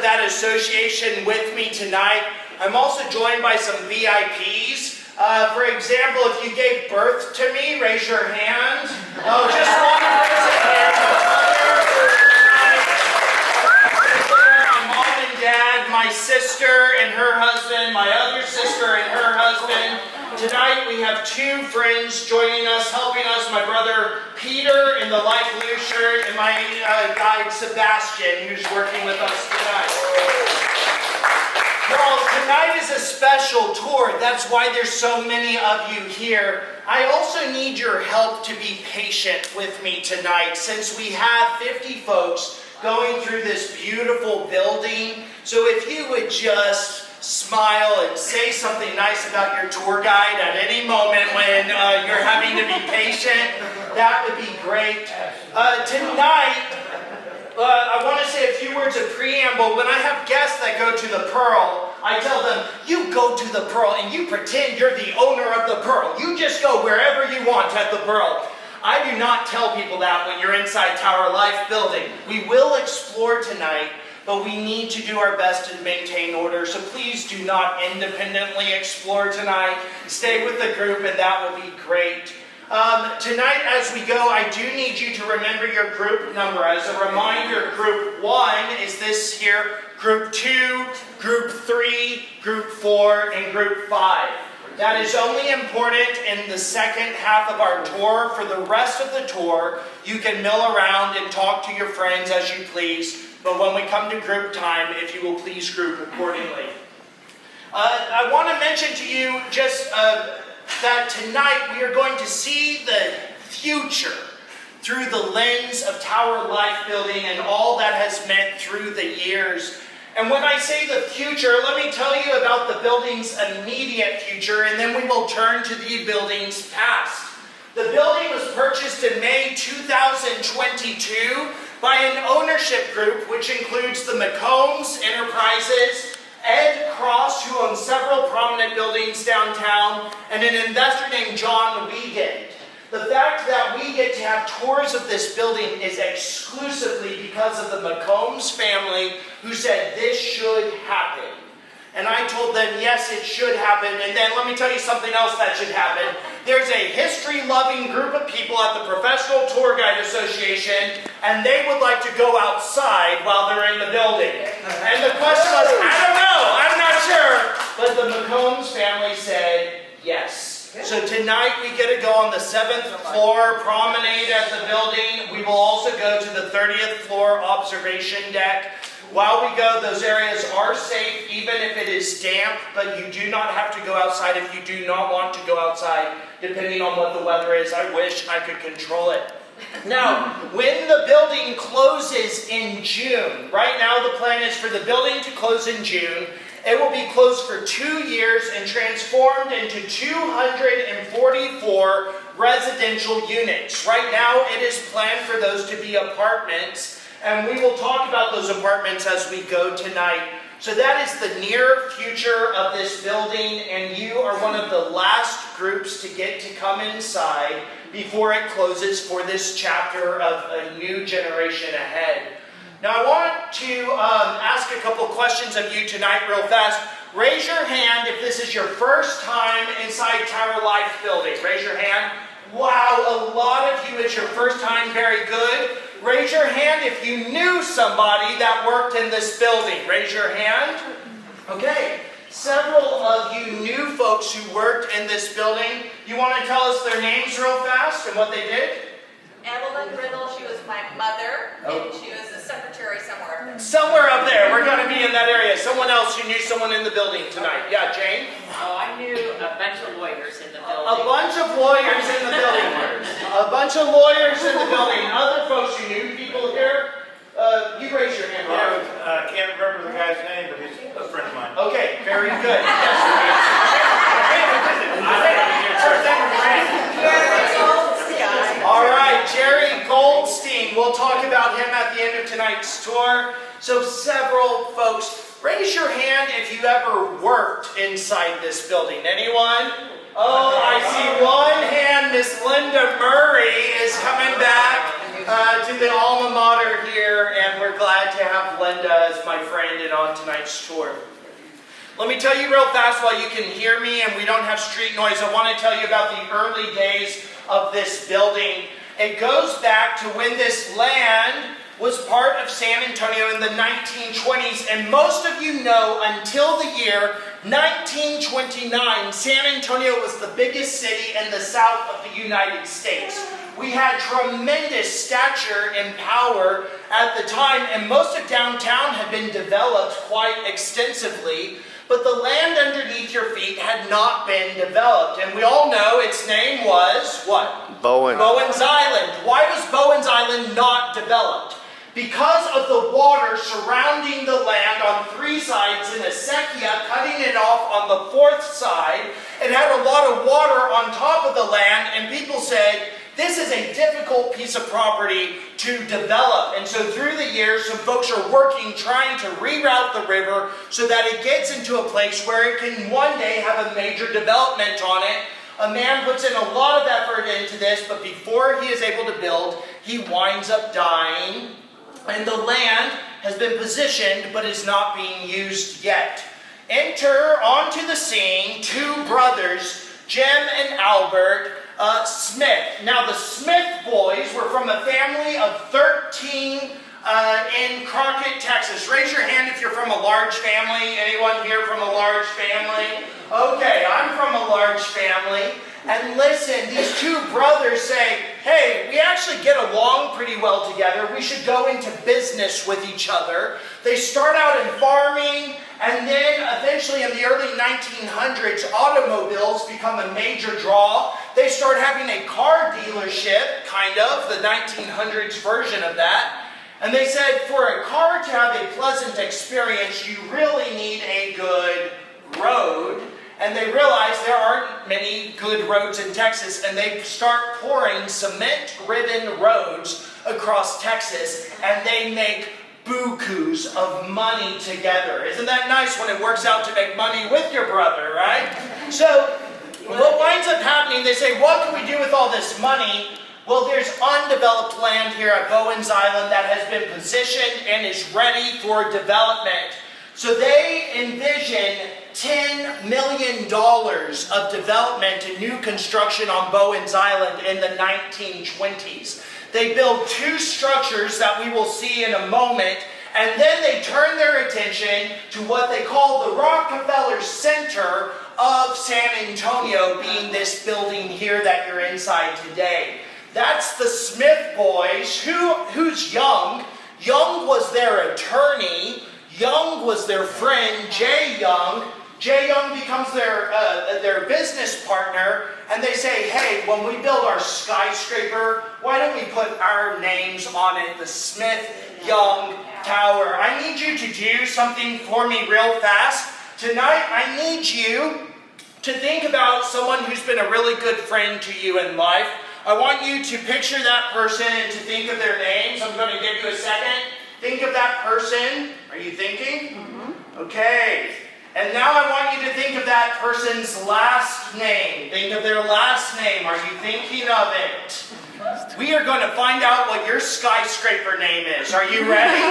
that association with me tonight. I'm also joined by some VIPs. For example, if you gave birth to me, raise your hand. Oh, just one person here. My mom and dad, my sister and her husband, my other sister and her husband. Tonight we have two friends joining us, helping us, my brother Peter in the light blue shirt and my guide Sebastian, who's working with us tonight. Well, tonight is a special tour. That's why there's so many of you here. I also need your help to be patient with me tonight, since we have 50 folks going through this beautiful building. So if you would just smile and say something nice about your tour guide at any moment when you're having to be patient, that would be great. Tonight, I want to say a few words of preamble. When I have guests that go to the Pearl, I tell them, you go to the Pearl and you pretend you're the owner of the Pearl. You just go wherever you want at the Pearl. I do not tell people that when you're inside Tower Life building. We will explore tonight, but we need to do our best to maintain order. So please do not independently explore tonight. Stay with the group and that will be great. Tonight as we go, I do need you to remember your group number. As a reminder, group 1 is this here, group 2, group 3, group 4, and group 5. That is only important in the second half of our tour. For the rest of the tour, you can mill around and talk to your friends as you please. But when we come to group time, if you will please group accordingly. I want to mention to you just that tonight we are going to see the future through the lens of Tower Life building and all that has meant through the years. And when I say the future, let me tell you about the building's immediate future, and then we will turn to the building's past. The building was purchased in May 2022 by an ownership group which includes the McCombs Enterprises, Ed Cross, who owns several prominent buildings downtown, and an investor named John Wiegand. The fact that we get to have tours of this building is exclusively because of the McCombs family, who said this should happen. And I told them, yes, it should happen. And then let me tell you something else that should happen. There's a history-loving group of people at the Professional Tour Guide Association, and they would like to go outside while they're in the building. And the question was, I don't know, I'm not sure. But the McCombs family said yes. So tonight we get to go on the 7th floor promenade at the building. We will also go to the 30th floor observation deck. While we go, those areas are safe, even if it is damp, but you do not have to go outside if you do not want to go outside, depending on what the weather is. I wish I could control it. Now, when the building closes in June, right now the plan is for the building to close in June. It will be closed for 2 years and transformed into 244 residential units. Right now, it is planned for those to be apartments. And we will talk about those apartments as we go tonight. So that is the near future of this building, and you are one of the last groups to get to come inside before it closes for this chapter of a new generation ahead. Now I want to ask a couple questions of you tonight real fast. Raise your hand if this is your first time inside Tower Life building. Raise your hand. Wow, a lot of you, it's your first time. Very good. Raise your hand if you knew somebody that worked in this building. Raise your hand. Okay. Several of you new folks who worked in this building. You want to tell us their names real fast and what they did? Evelyn Riddle, she was my mother, and she was a secretary somewhere. Somewhere up there. We're going to be in that area. Someone else who knew someone in the building tonight. Yeah, Jane? Oh, I knew a bunch of lawyers in the building. A bunch of lawyers in the building. A bunch of lawyers in the building. Other folks who knew people here? You raise your hand. I can't remember the guy's name, but he's a friend of mine. Okay, very good. All right, Jerry Goldstein. We'll talk about him at the end of tonight's tour. So several folks, raise your hand if you ever worked inside this building. Anyone? Oh, I see one hand. Miss Linda Murray is coming back. to the alma mater here, and we're glad to have Linda as my friend and on tonight's tour. Let me tell you real fast while you can hear me and we don't have street noise. I want to tell you about the early days of this building. It goes back to when this land was part of San Antonio in the 1920s, and most of you know until the year 1929, San Antonio was the biggest city in the south of the United States. We had tremendous stature and power at the time, and most of downtown had been developed quite extensively, but the land underneath your feet had not been developed. And we all know its name was what? Bowen's Island. Why was Bowen's Island not developed? Because of the water surrounding the land on three sides in a sequoia, cutting it off on the fourth side. It had a lot of water on top of the land, and people said, this is a difficult piece of property to develop. And so through the years, some folks are working, trying to reroute the river so that it gets into a place where it can one day have a major development on it. A man puts in a lot of effort into this, but before he is able to build, he winds up dying. And the land has been positioned, but is not being used yet. Enter onto the scene two brothers, Jim and Albert Smith. Now the Smith boys were from a family of 13 in Crockett, Texas. Raise your hand if you're from a large family. Anyone here from a large family? Okay, I'm from a large family. And listen, these two brothers say, hey, we actually get along pretty well together. We should go into business with each other. They start out in farming, and then eventually in the early 1900s, automobiles become a major draw. They start having a car dealership, kind of, the 1900s version of that. And they said, for a car to have a pleasant experience, you really need a good road. And they realize there aren't many good roads in Texas, and they start pouring cement-ridden roads across Texas, and they make bukus of money together. Isn't that nice when it works out to make money with your brother, right? So what winds up happening, they say, what can we do with all this money? Well, there's undeveloped land here at Bowen's Island that has been positioned and is ready for development. So they envision $10 million of development and new construction on Bowen's Island in the 1920s. They build two structures that we will see in a moment, and then they turn their attention to what they call the Rockefeller Center of San Antonio, being this building here that you're inside today. That's the Smith boys. Who's Young? Young was their attorney. Young was their friend, Jay Young. Jay Young becomes their business partner, and they say, hey, when we build our skyscraper, why don't we put our names on it, the Smith-Young Tower. I need you to do something for me real fast. Tonight, I need you to think about someone who's been a really good friend to you in life. I want you to picture that person and to think of their names. I'm going to give you a second. Think of that person. Are you thinking? Mm-hmm. Okay. And now I want you to think of that person's last name. Think of their last name. Are you thinking of it? We are going to find out what your skyscraper name is. Are you ready?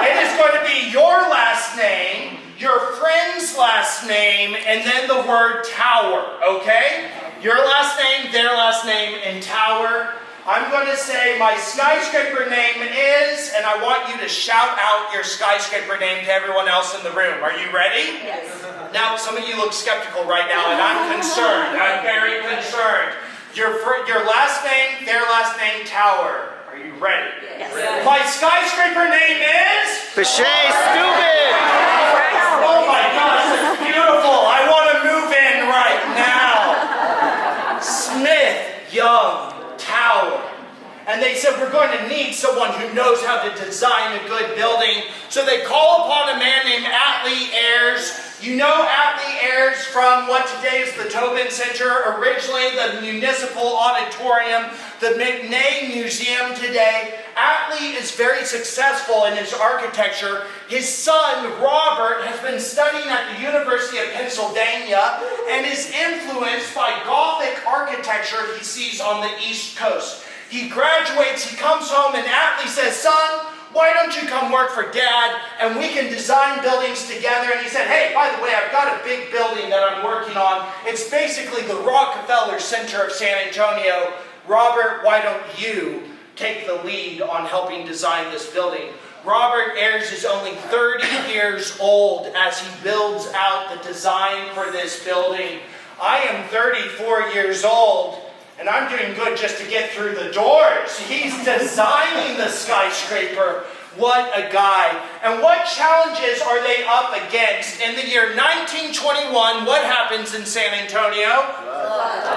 It is going to be your last name, your friend's last name, and then the word tower, okay? Your last name, their last name, and tower. I'm going to say my skyscraper name is, and I want you to shout out your skyscraper name to everyone else in the room. Are you ready? Yes. Now, some of you look skeptical right now, and I'm concerned. I'm very concerned. Your last name, their last name, tower. Are you ready? Yes. My skyscraper name is... Bechet, stupid! Oh my gosh, it's beautiful. I want to move in right now. Smith, Young, Tower. And they said, we're going to need someone who knows how to design a good building. So they call upon a man named Atlee Ayers. You know Atlee Ayers from what today is the Tobin Center, originally the Municipal Auditorium, the McNay Museum today. Atlee is very successful in his architecture. His son, Robert, has been studying at the University of Pennsylvania and is influenced by Gothic architecture he sees on the East Coast. He graduates, he comes home, and Atlee says, son, why don't you come work for Dad and we can design buildings together? And he said, hey, by the way, I've got a big building that I'm working on. It's basically the Rockefeller Center of San Antonio. Robert, why don't you take the lead on helping design this building? Robert Ayers is only 30 years old as he builds out the design for this building. I am 34 years old, and I'm doing good just to get through the doors. He's designing the skyscraper. What a guy. And what challenges are they up against? In the year 1921, what happens in San Antonio?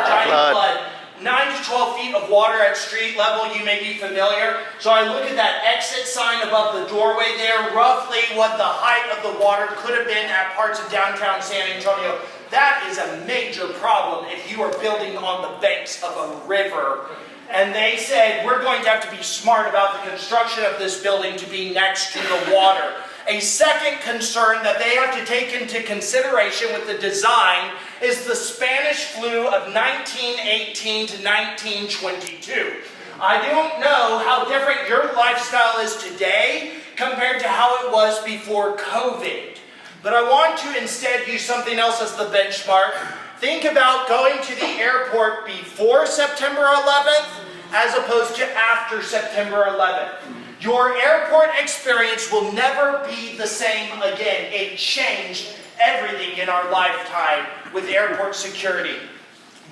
Giant flood. 9 to 12 feet of water at street level, you may be familiar. So I look at that exit sign above the doorway there, roughly what the height of the water could have been at parts of downtown San Antonio. That is a major problem if you are building on the banks of a river. And they said, we're going to have to be smart about the construction of this building to be next to the water. A second concern that they have to take into consideration with the design is the Spanish flu of 1918 to 1922. I don't know how different your lifestyle is today compared to how it was before COVID. But I want to instead use something else as the benchmark. Think about going to the airport before September 11th as opposed to after September 11th. Your airport experience will never be the same again. It changed everything in our lifetime with airport security.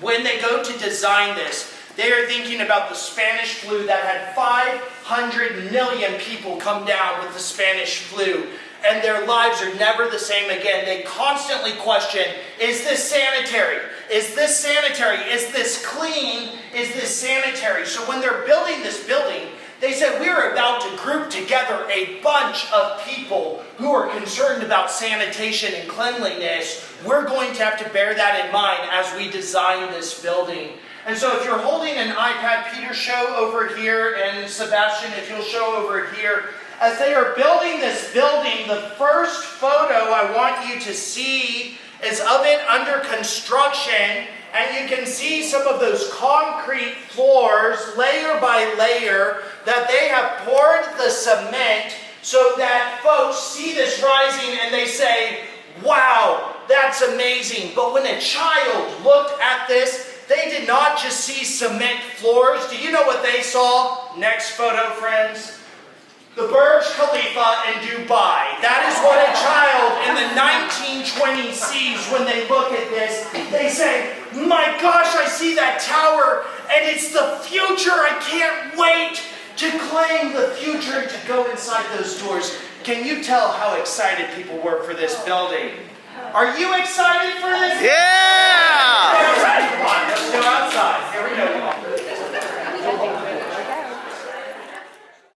When they go to design this, they are thinking about the Spanish flu that had 500 million people come down with the Spanish flu. And their lives are never the same again. They constantly question, is this sanitary? Is this sanitary? Is this clean? Is this sanitary? So when they're building this building, they said, we're about to group together a bunch of people who are concerned about sanitation and cleanliness. We're going to have to bear that in mind as we design this building. And so if you're holding an iPad, Peter, show over here, and Sebastian, if you'll show over here. As they are building this building, the first photo I want you to see is of it under construction. And you can see some of those concrete floors, layer by layer, that they have poured the cement so that folks see this rising and they say, wow, that's amazing. But when a child looked at this, they did not just see cement floors. Do you know what they saw? Next photo, friends. The Burj Khalifa in Dubai. That is what a child in the 1920s sees when they look at this. They say, my gosh, I see that tower, and it's the future. I can't wait to claim the future and to go inside those doors. Can you tell how excited people were for this building? Are you excited for this? Yeah!